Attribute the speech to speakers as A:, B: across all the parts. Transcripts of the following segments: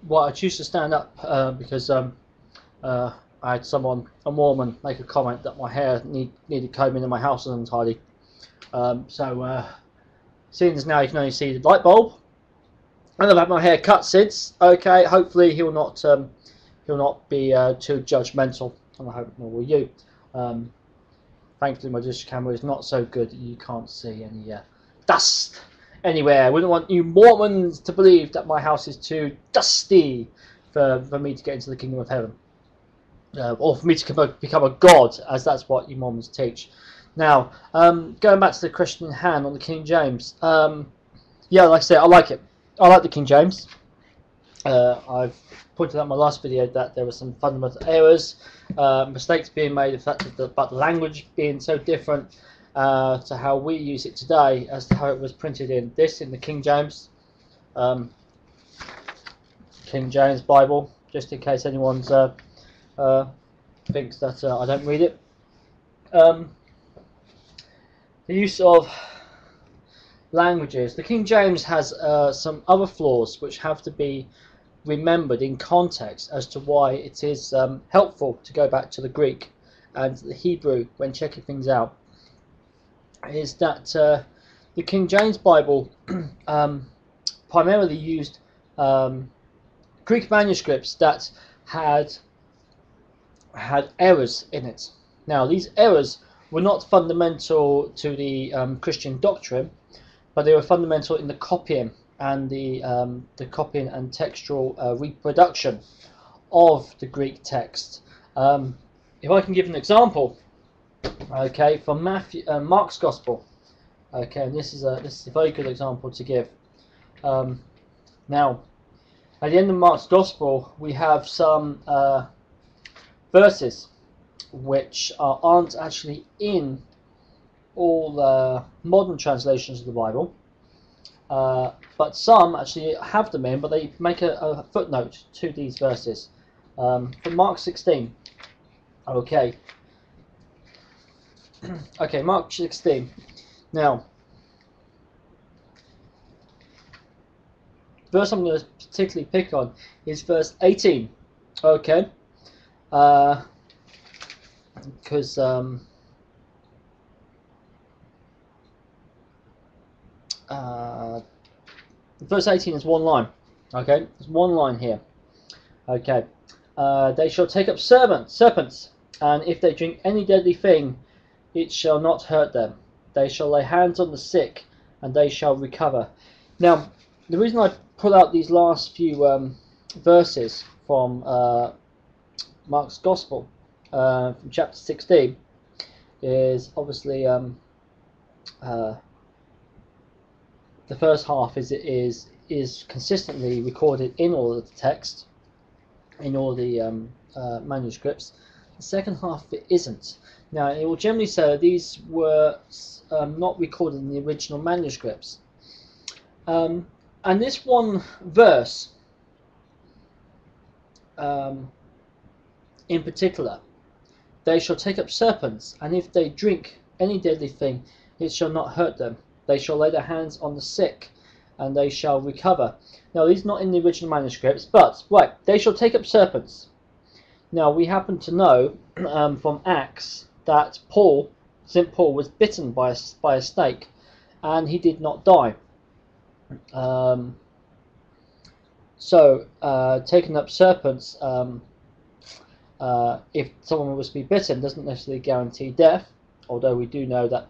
A: well, I choose to stand up because I had a Mormon, make a comment that my hair needed combing and my house was untidy. Seeing as now you can only see the light bulb, and I've had my hair cut since. Okay, hopefully he'll not be too judgmental, and I hope nor will you. Thankfully, my digital camera is not so good that you can't see any dust anywhere. I wouldn't want you Mormons to believe that my house is too dusty for me to get into the kingdom of heaven, or for me to become a god, as that's what you Mormons teach. Now, going back to the Christian hand on the King James, yeah, like I said, I like it. I like the King James. I've pointed out in my last video that there were some fundamental errors, mistakes being made, about the language being so different to how we use it today as to how it was printed in the King James. King James Bible, just in case anyone's thinks that I don't read it. The use of languages. The King James has some other flaws which have to be remembered in context as to why it is helpful to go back to the Greek and the Hebrew when checking things out. Is that the King James Bible primarily used Greek manuscripts that had errors in it. Now, these errors were not fundamental to the Christian doctrine, but they were fundamental in the copying and the copying and textual reproduction of the Greek text. If I can give an example, okay, from Mark's Gospel, okay, and this is a very good example to give. Now, at the end of Mark's Gospel, we have some verses which aren't actually in all the modern translations of the Bible, but some actually have them in, but they make a footnote to these verses. From Mark 16. Okay. Okay, Mark 16. Now, the verse I'm going to particularly pick on is verse 18. Okay. Because verse 18 is one line. Okay, there's one line here. Okay, they shall take up serpents, and if they drink any deadly thing, it shall not hurt them. They shall lay hands on the sick, and they shall recover. Now, the reason I pull out these last few verses from Mark's Gospel, from chapter 16, is obviously the first half is consistently recorded in all of the text, in all the manuscripts. The second half of it isn't. Now, it will generally say that these were not recorded in the original manuscripts. And this one verse, in particular, they shall take up serpents, and if they drink any deadly thing, it shall not hurt them. They shall lay their hands on the sick, and they shall recover. Now, these are not in the original manuscripts, but, right, they shall take up serpents. Now, we happen to know from Acts that St. Paul was bitten by a snake, and he did not die. Taking up serpents, if someone was to be bitten, doesn't necessarily guarantee death, although we do know that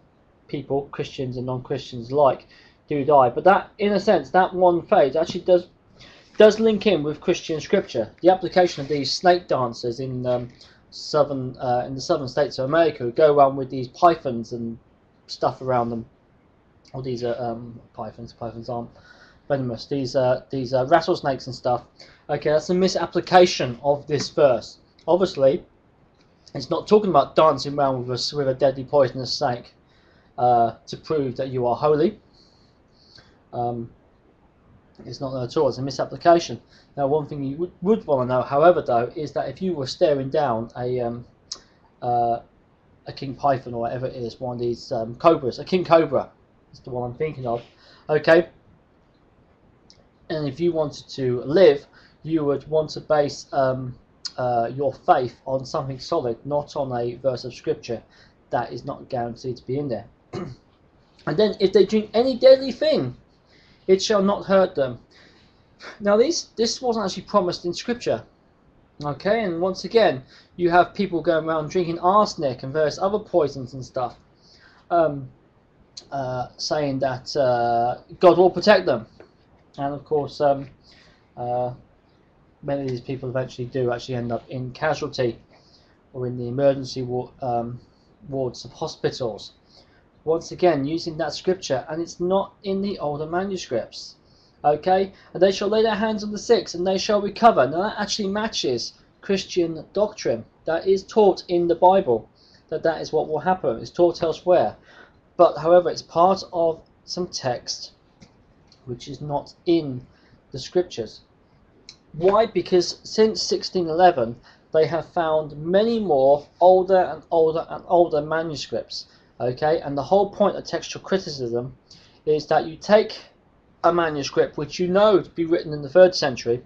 A: people, Christians and non-Christians alike, do die. But that, in a sense, that one phrase actually does link in with Christian scripture. The application of these snake dancers in the southern states of America, who go around with these pythons and stuff around them. Or these are pythons. Pythons aren't venomous. These rattlesnakes and stuff. Okay, that's a misapplication of this verse. Obviously, it's not talking about dancing around with a deadly poisonous snake to prove that you are holy. It's not that at all. It's a misapplication. Now, one thing you would want to know, however, though, is that if you were staring down a king python or whatever it is, one of these cobras, a king cobra is the one I'm thinking of. Okay, and if you wanted to live, you would want to base your faith on something solid, not on a verse of scripture that is not guaranteed to be in there. And then, if they drink any deadly thing, it shall not hurt them. Now, this wasn't actually promised in scripture. Okay, and once again, you have people going around drinking arsenic and various other poisons and stuff, saying that God will protect them. And of course, many of these people eventually do actually end up in casualty or in the emergency wards of hospitals. Once again, using that scripture, and it's not in the older manuscripts. Okay, and they shall lay their hands on the sick and they shall recover. Now that actually matches Christian doctrine that is taught in the Bible, that is what will happen. It's taught elsewhere, but however, it's part of some text which is not in the scriptures. Why? Because since 1611 they have found many more older and older and older manuscripts. Okay, and the whole point of textual criticism is that you take a manuscript which you know to be written in the 3rd century,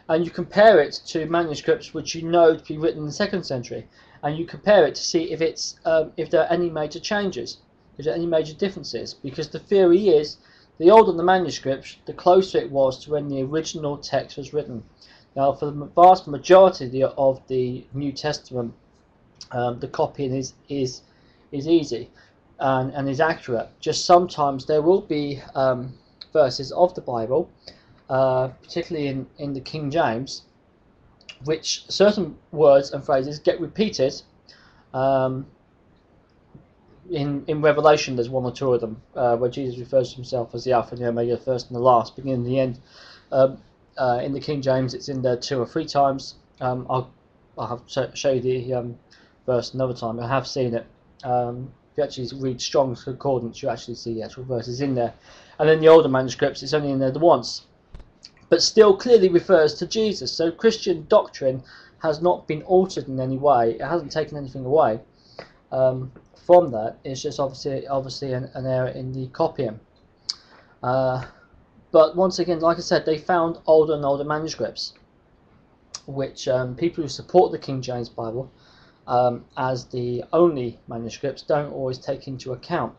A: and you compare it to manuscripts which you know to be written in the 2nd century, and you compare it to see if it's if there are any major changes, if there are any major differences. Because the theory is, the older the manuscript, the closer it was to when the original text was written. Now, for the vast majority of the New Testament, the copying is easy and is accurate. Just sometimes there will be verses of the Bible, particularly in the King James, which certain words and phrases get repeated. In Revelation, there's 1 or 2 of them where Jesus refers to himself as the Alpha and the Omega, the first and the last, beginning and the end. In the King James, it's in there 2 or 3 times. I'll have to show you the verse another time. I have seen it. If you actually read Strong's Concordance, you actually see the actual verses in there. And then the older manuscripts, it's only in there once, but still clearly refers to Jesus. So Christian doctrine has not been altered in any way. It hasn't taken anything away from that. It's just obviously an error in the copying. But once again, like I said, they found older and older manuscripts, which people who support the King James Bible as the only manuscripts don't always take into account.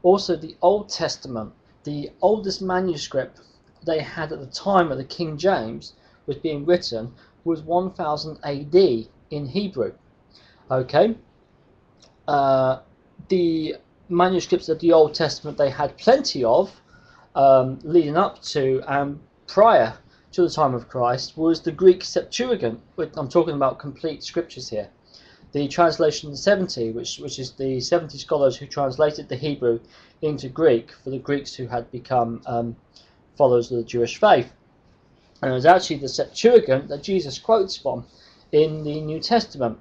A: Also, the Old Testament, the oldest manuscript they had at the time of the King James was being written was 1000 AD in Hebrew. Okay, the manuscripts of the Old Testament they had plenty of leading up to and prior to the time of Christ was the Greek Septuagint. I'm talking about complete scriptures here. The translation of the 70, which is the 70 scholars who translated the Hebrew into Greek for the Greeks who had become followers of the Jewish faith. And it was actually the Septuagint that Jesus quotes from in the New Testament.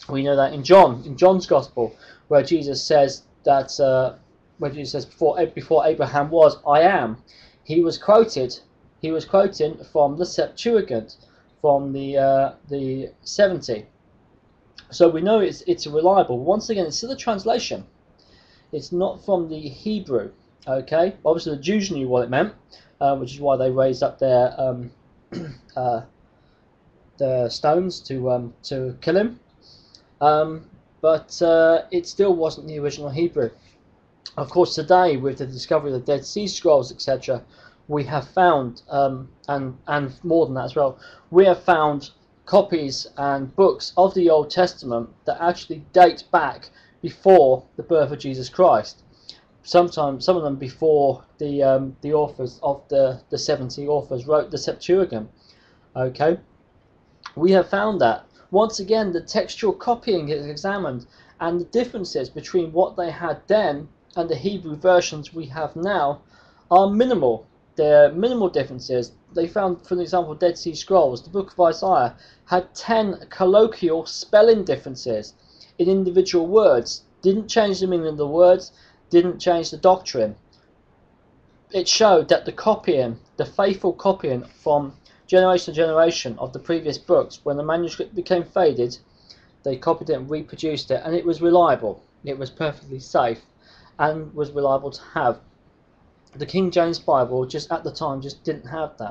A: We know that in John's Gospel, where Jesus says that before Abraham was, I am. He was quoting from the Septuagint, from the 70. So we know it's reliable. Once again, it's still a translation. It's not from the Hebrew. Okay, obviously the Jews knew what it meant, which is why they raised up their stones to kill him. But it still wasn't the original Hebrew. Of course, today with the discovery of the Dead Sea Scrolls, etc., we have found, and more than that as well, we have found copies and books of the Old Testament that actually date back before the birth of Jesus Christ. Sometimes, some of them before the authors of the 70 authors wrote the Septuagint. Okay, we have found that. Once again, the textual copying is examined, and the differences between what they had then and the Hebrew versions we have now are minimal. They're minimal differences. They found, for example, Dead Sea Scrolls, the book of Isaiah, had 10 colloquial spelling differences in individual words. Didn't change the meaning of the words, didn't change the doctrine. It showed that the copying, the faithful copying from generation to generation of the previous books, when the manuscript became faded, they copied it and reproduced it, and it was reliable. It was perfectly safe and was reliable to have. The King James Bible, just at the time, just didn't have that.